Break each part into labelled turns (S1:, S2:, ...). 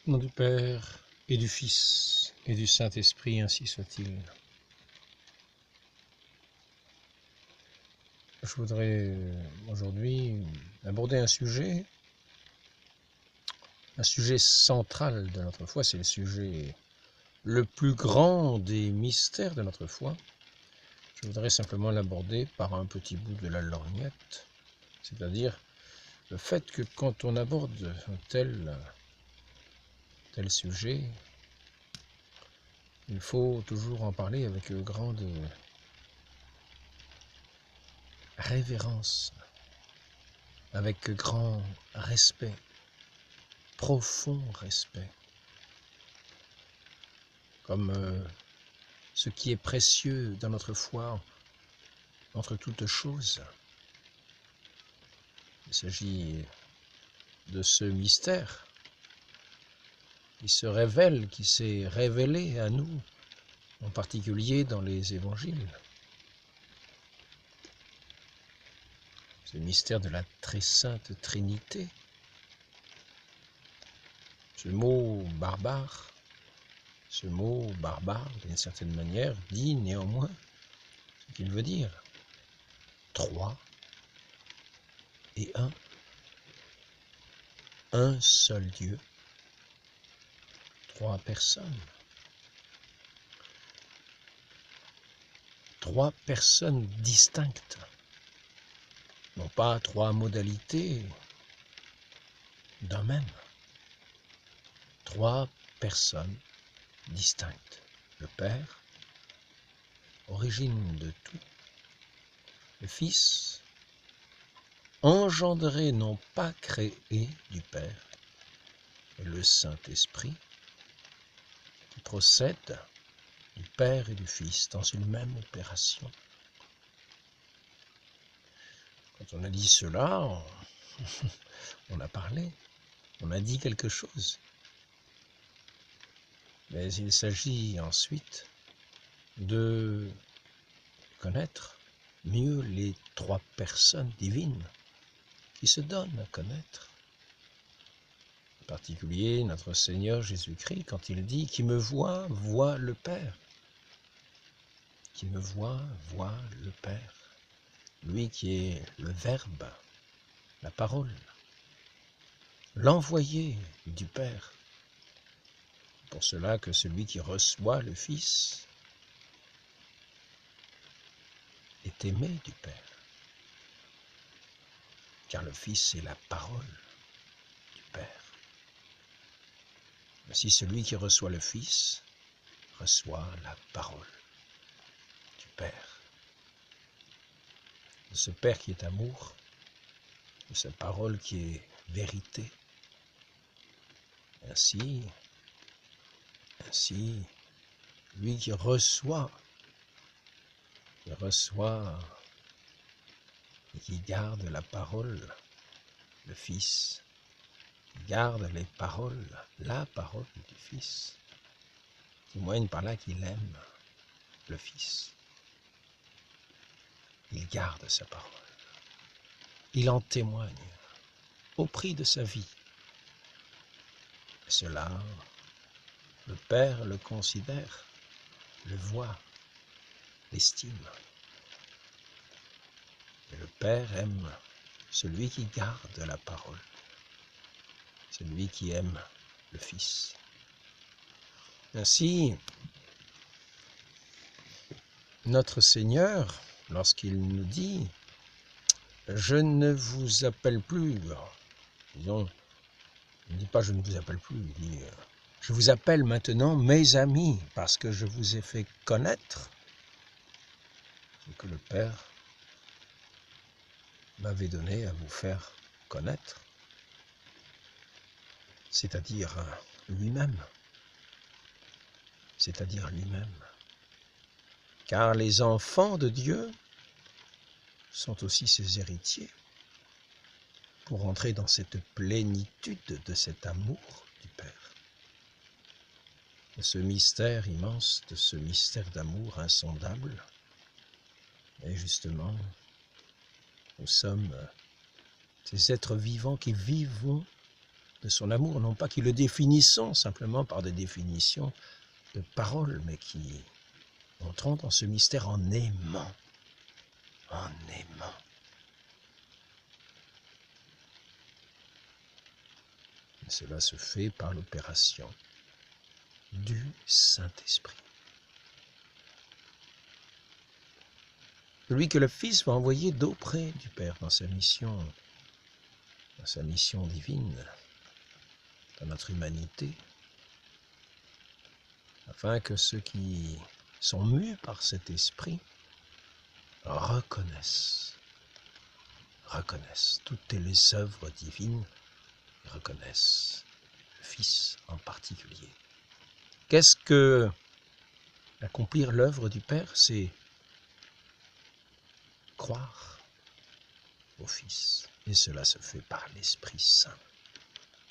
S1: Au nom du Père, et du Fils, et du Saint-Esprit, ainsi soit-il. Je voudrais aujourd'hui aborder un sujet central de notre foi. C'est le sujet le plus grand des mystères de notre foi. Je voudrais simplement l'aborder par un petit bout de la lorgnette, c'est-à-dire le fait que quand on aborde un tel sujet, il faut toujours en parler avec grande révérence, avec grand respect, profond respect, comme ce qui est précieux dans notre foi entre toutes choses. Il s'agit de ce mystère qui se révèle, qui s'est révélé à nous, en particulier dans les évangiles. Ce mystère de la très sainte Trinité. Ce mot barbare, d'une certaine manière, dit néanmoins ce qu'il veut dire. 3 et 1. Un seul Dieu. 3 personnes. 3 personnes distinctes. Non pas 3 modalités d'un même. 3 personnes distinctes. Le Père, origine de tout. Le Fils, engendré, non pas créé du Père. Et le Saint-Esprit, qui procède du Père et du Fils dans une même opération. Quand on a dit cela, on a parlé, on a dit quelque chose. Mais il s'agit ensuite de connaître mieux les 3 personnes divines qui se donnent à connaître. En particulier notre Seigneur Jésus-Christ, quand il dit « Qui me voit, voit le Père ». Qui me voit, voit le Père. Lui qui est le Verbe, la parole, l'envoyé du Père. Pour cela que celui qui reçoit le Fils est aimé du Père. Car le Fils est la parole du Père. Ainsi celui qui reçoit le Fils reçoit la parole du Père. De ce Père qui est amour, de sa parole qui est vérité. Ainsi, lui qui reçoit et qui garde la parole, le Fils, qui garde les paroles, la parole du Fils, témoigne par là qu'il aime le Fils. Il garde sa parole. Il en témoigne au prix de sa vie. Et cela, le Père le considère, le voit, l'estime. Et le Père aime celui qui garde la parole, celui qui aime le Fils. Ainsi, notre Seigneur, lorsqu'il nous dit « Je ne vous appelle plus », disons, il ne dit pas « Je ne vous appelle plus », il dit « Je vous appelle maintenant mes amis, parce que je vous ai fait connaître ce que le Père m'avait donné à vous faire connaître, c'est-à-dire lui-même. C'est-à-dire lui-même. Car les enfants de Dieu sont aussi ses héritiers pour entrer dans cette plénitude de cet amour du Père. De ce mystère immense, de ce mystère d'amour insondable. Et justement, nous sommes ces êtres vivants qui vivons de son amour, non pas qui le définissons simplement par des définitions de paroles, mais qui entrons dans ce mystère en aimant, en aimant. Et cela se fait par l'opération du Saint-Esprit. Celui que le Fils va envoyer d'auprès du Père dans sa mission divine, dans notre humanité, afin que ceux qui sont mus par cet esprit reconnaissent toutes les œuvres divines, reconnaissent le Fils en particulier. Qu'est-ce que accomplir l'œuvre du Père? C'est croire au Fils, et cela se fait par l'Esprit Saint.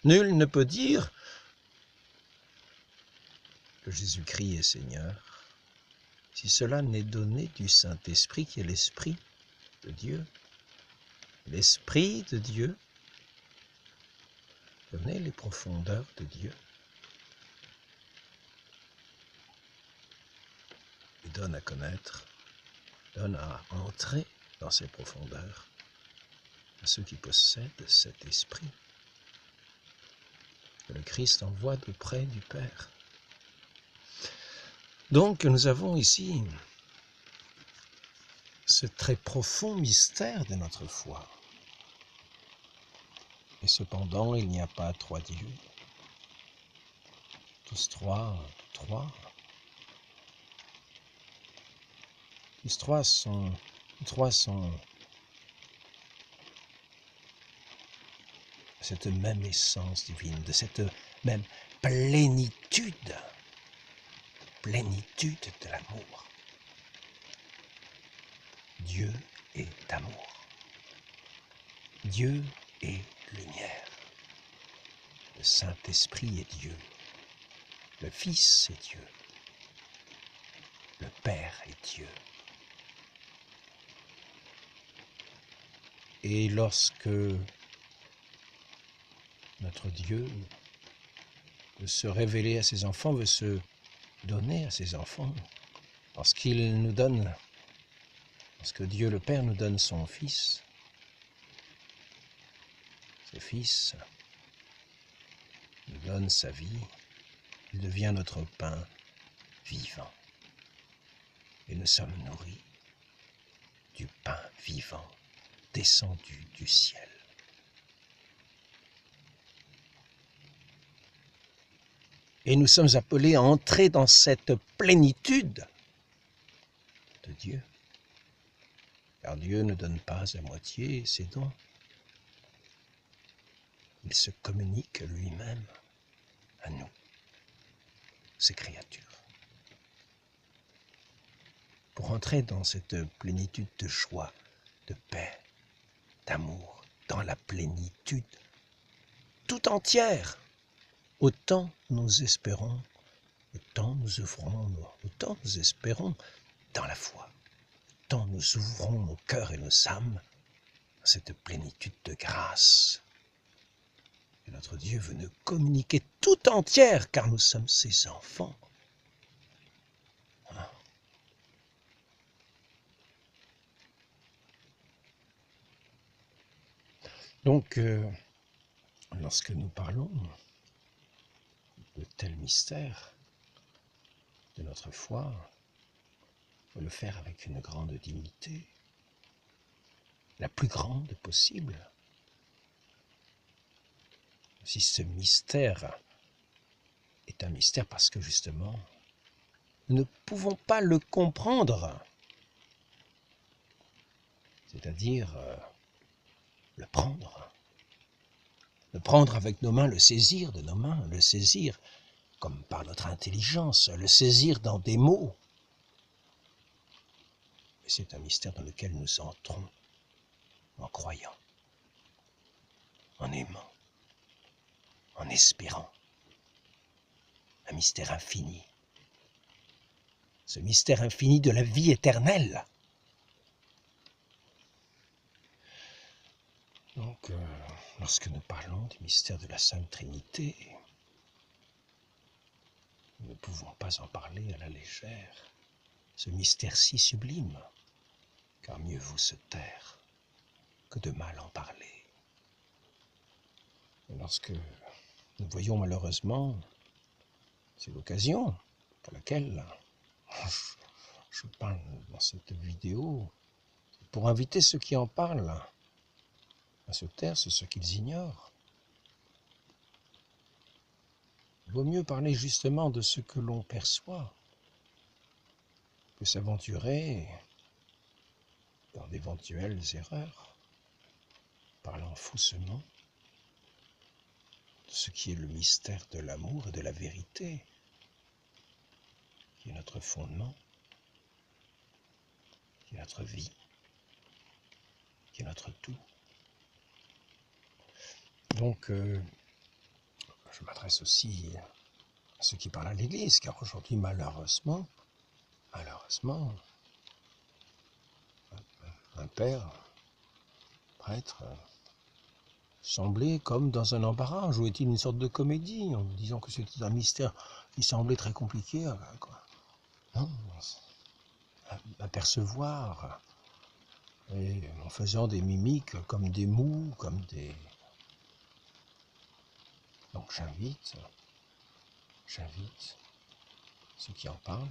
S1: Nul ne peut dire que Jésus-Christ est Seigneur si cela n'est donné du Saint-Esprit qui est l'Esprit de Dieu. L'Esprit de Dieu connaît les profondeurs de Dieu et donne à connaître, donne à entrer dans ces profondeurs à ceux qui possèdent cet esprit que le Christ envoie d'auprès du Père. Donc nous avons ici ce très profond mystère de notre foi. Et cependant, il n'y a pas trois dieux. Tous trois sont cette même essence divine, de cette même plénitude de l'amour. Dieu est amour. Dieu est lumière. Le Saint-Esprit est Dieu. Le Fils est Dieu. Le Père est Dieu. Et lorsque notre Dieu veut se révéler à ses enfants, veut se donner à ses enfants, lorsque Dieu le Père nous donne son Fils, ce Fils nous donne sa vie, il devient notre pain vivant. Et nous sommes nourris du pain vivant descendu du ciel. Et nous sommes appelés à entrer dans cette plénitude de Dieu. Car Dieu ne donne pas à moitié ses dons. Il se communique lui-même à nous, ses créatures. Pour entrer dans cette plénitude de joie, de paix, d'amour, dans la plénitude tout entière, autant nous espérons, autant nous œuvrons, autant nous espérons dans la foi, autant nous ouvrons nos cœurs et nos âmes à cette plénitude de grâce que notre Dieu veut nous communiquer tout entière, car nous sommes ses enfants. Donc, lorsque nous parlons de tels mystères de notre foi, il faut le faire avec une grande dignité, la plus grande possible. Si ce mystère est un mystère parce que justement, nous ne pouvons pas le comprendre, c'est-à-dire le prendre avec nos mains, le saisir de nos mains, le saisir comme par notre intelligence, le saisir dans des mots. Mais c'est un mystère dans lequel nous entrons en croyant, en aimant, en espérant. Un mystère infini. Ce mystère infini de la vie éternelle. Donc, lorsque nous parlons du mystère de la Sainte Trinité, nous ne pouvons pas en parler à la légère. Ce mystère si sublime, car mieux vaut se taire que de mal en parler. Et lorsque nous voyons malheureusement, c'est l'occasion pour laquelle je parle dans cette vidéo, pour inviter ceux qui en parlent à se taire, c'est ce qu'ils ignorent. Il vaut mieux parler justement de ce que l'on perçoit que s'aventurer dans d'éventuelles erreurs, parlant faussement de ce qui est le mystère de l'amour et de la vérité, qui est notre fondement, qui est notre vie, qui est notre tout. Donc, je m'adresse aussi à ceux qui parlent à l'Église, car aujourd'hui, malheureusement, un père, prêtre, semblait comme dans un embarras, jouait-il une sorte de comédie, en disant que c'était un mystère qui semblait très compliqué à percevoir, et en faisant des mimiques comme des mous, comme des... Donc j'invite ceux qui en parlent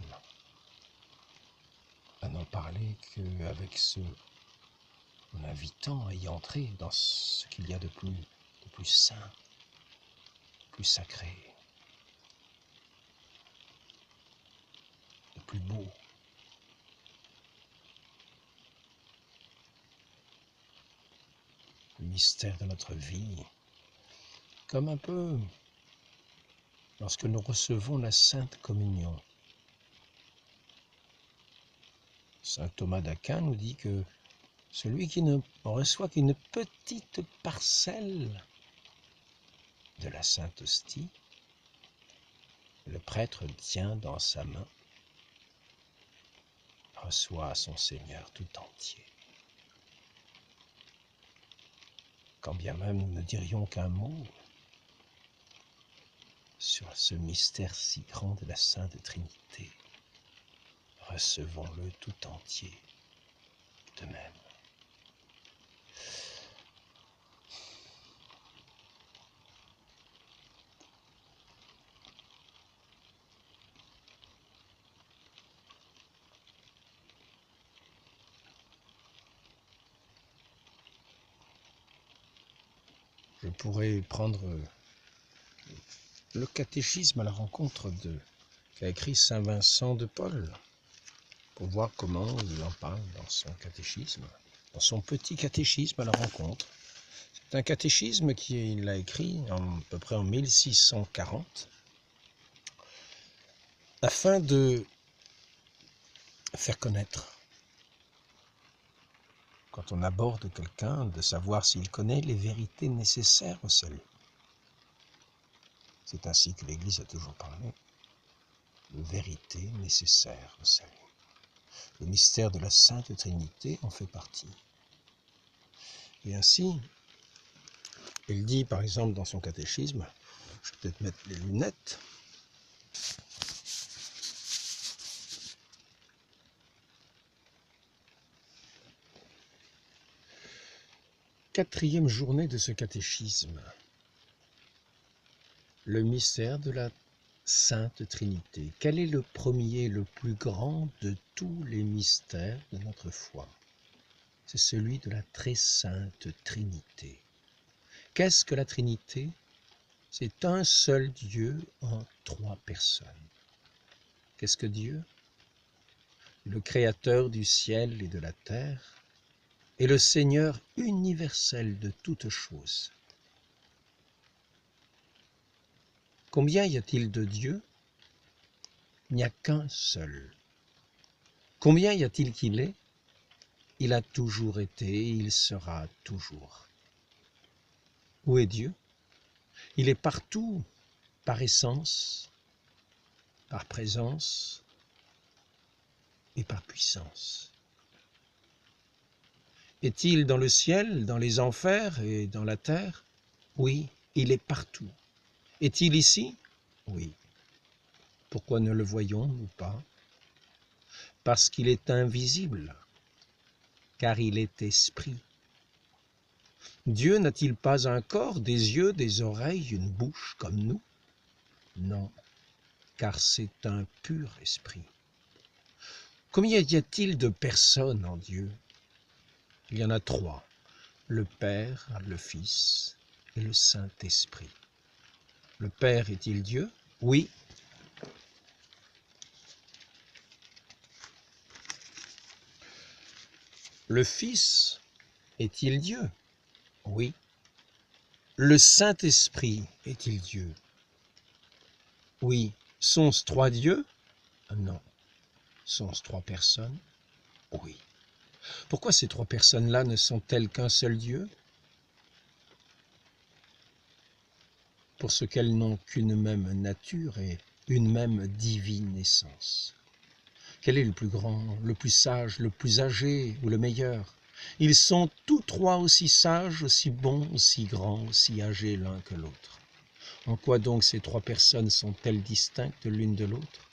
S1: à n'en parler qu'avec ceux en invitant à y entrer dans ce qu'il y a de plus saint, plus sacré, de plus beau. Le mystère de notre vie, comme un peu lorsque nous recevons la Sainte Communion. Saint Thomas d'Aquin nous dit que celui qui ne reçoit qu'une petite parcelle de la Sainte Hostie, le prêtre tient dans sa main, reçoit son Seigneur tout entier. Quand bien même nous ne dirions qu'un mot sur ce mystère si grand de la Sainte Trinité, recevons-le tout entier de même. Je pourrais prendre le catéchisme à la rencontre qu'a écrit Saint Vincent de Paul, pour voir comment il en parle dans son catéchisme, dans son petit catéchisme à la rencontre. C'est un catéchisme qu'il a écrit à peu près en 1640, afin de faire connaître, quand on aborde quelqu'un, de savoir s'il connaît les vérités nécessaires au salut. C'est ainsi que l'Église a toujours parlé, de vérités nécessaires au salut. Le mystère de la Sainte Trinité en fait partie. Et ainsi, il dit par exemple dans son catéchisme, je vais peut-être mettre les lunettes, quatrième journée de ce catéchisme, le mystère de la Sainte Trinité. Quel est le premier, le plus grand de tous les mystères de notre foi? C'est celui de la très sainte Trinité. Qu'est-ce que la Trinité? C'est un seul Dieu en trois personnes. Qu'est-ce que Dieu? Le Créateur du ciel et de la terre, et le Seigneur universel de toutes choses. Combien y a-t-il de dieux? Il n'y a qu'un seul. Combien y a-t-il qu'il est? Il a toujours été, il sera toujours. Où est Dieu? Il est partout, par essence, par présence et par puissance. Est-il dans le ciel, dans les enfers et dans la terre? Oui, il est partout. Est-il ici? Oui. Pourquoi ne le voyons-nous pas? Parce qu'il est invisible, car il est esprit. Dieu n'a-t-il pas un corps, des yeux, des oreilles, une bouche comme nous? Non, car c'est un pur esprit. Combien y a-t-il de personnes en Dieu? Il y en a trois, le Père, le Fils et le Saint-Esprit. Le Père est-il Dieu? Oui. Le Fils est-il Dieu? Oui. Le Saint-Esprit est-il Dieu? Oui. Sont-ce trois dieux? Non. Sont-ce trois personnes? Oui. Pourquoi ces trois personnes-là ne sont-elles qu'un seul Dieu? Parce qu'elles n'ont qu'une même nature et une même divine essence. Quel est le plus grand, le plus sage, le plus âgé ou le meilleur? Ils sont tous trois aussi sages, aussi bons, aussi grands, aussi âgés l'un que l'autre. En quoi donc ces trois personnes sont-elles distinctes l'une de l'autre?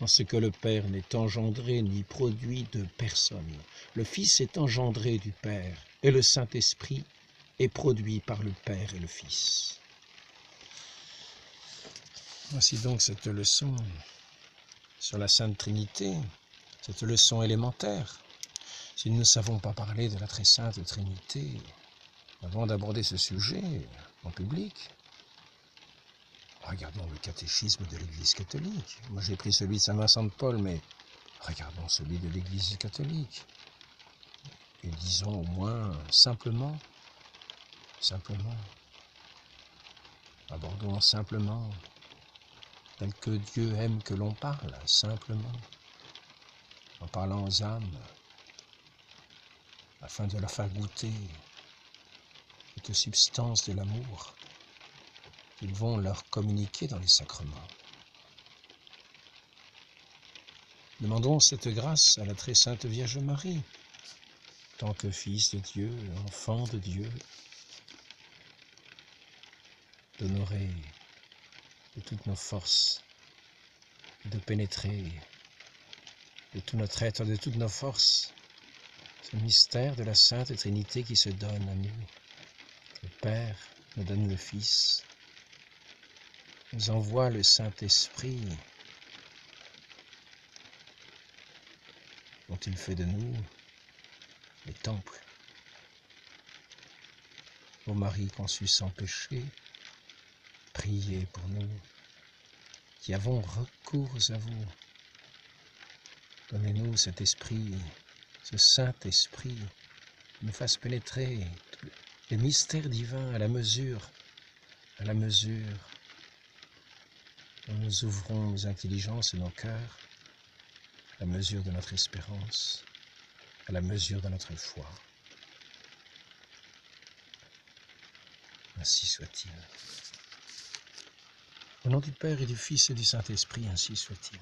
S1: En ce que le Père n'est engendré ni produit de personne. Le Fils est engendré du Père, et le Saint-Esprit est produit par le Père et le Fils. Voici donc cette leçon sur la Sainte Trinité, cette leçon élémentaire. Si nous ne savons pas parler de la très Sainte Trinité, avant d'aborder ce sujet en public, regardons le catéchisme de l'Église catholique. Moi j'ai pris celui de Saint Vincent de Paul, mais regardons celui de l'Église catholique. Et disons au moins simplement, abordons simplement, tel que Dieu aime que l'on parle, simplement, en parlant aux âmes, afin de leur faire goûter cette substance de l'amour qu'ils vont leur communiquer dans les sacrements. Demandons cette grâce à la très sainte Vierge Marie, tant que fils de Dieu, enfant de Dieu, d'honorer de toutes nos forces, de pénétrer de tout notre être, de toutes nos forces, ce mystère de la Sainte Trinité qui se donne à nous. Le Père nous donne le Fils, nous envoie le Saint-Esprit, dont il fait de nous les temples. Ô Marie conçue sans péché, priez pour nous qui avons recours à vous. Donnez-nous cet esprit, ce Saint-Esprit, qui nous fasse pénétrer tous les mystères divins à la mesure dont nous ouvrons nos intelligences et nos cœurs, à la mesure de notre espérance, à la mesure de notre foi. Ainsi soit-il. Au nom du Père et du Fils et du Saint-Esprit, ainsi soit-il.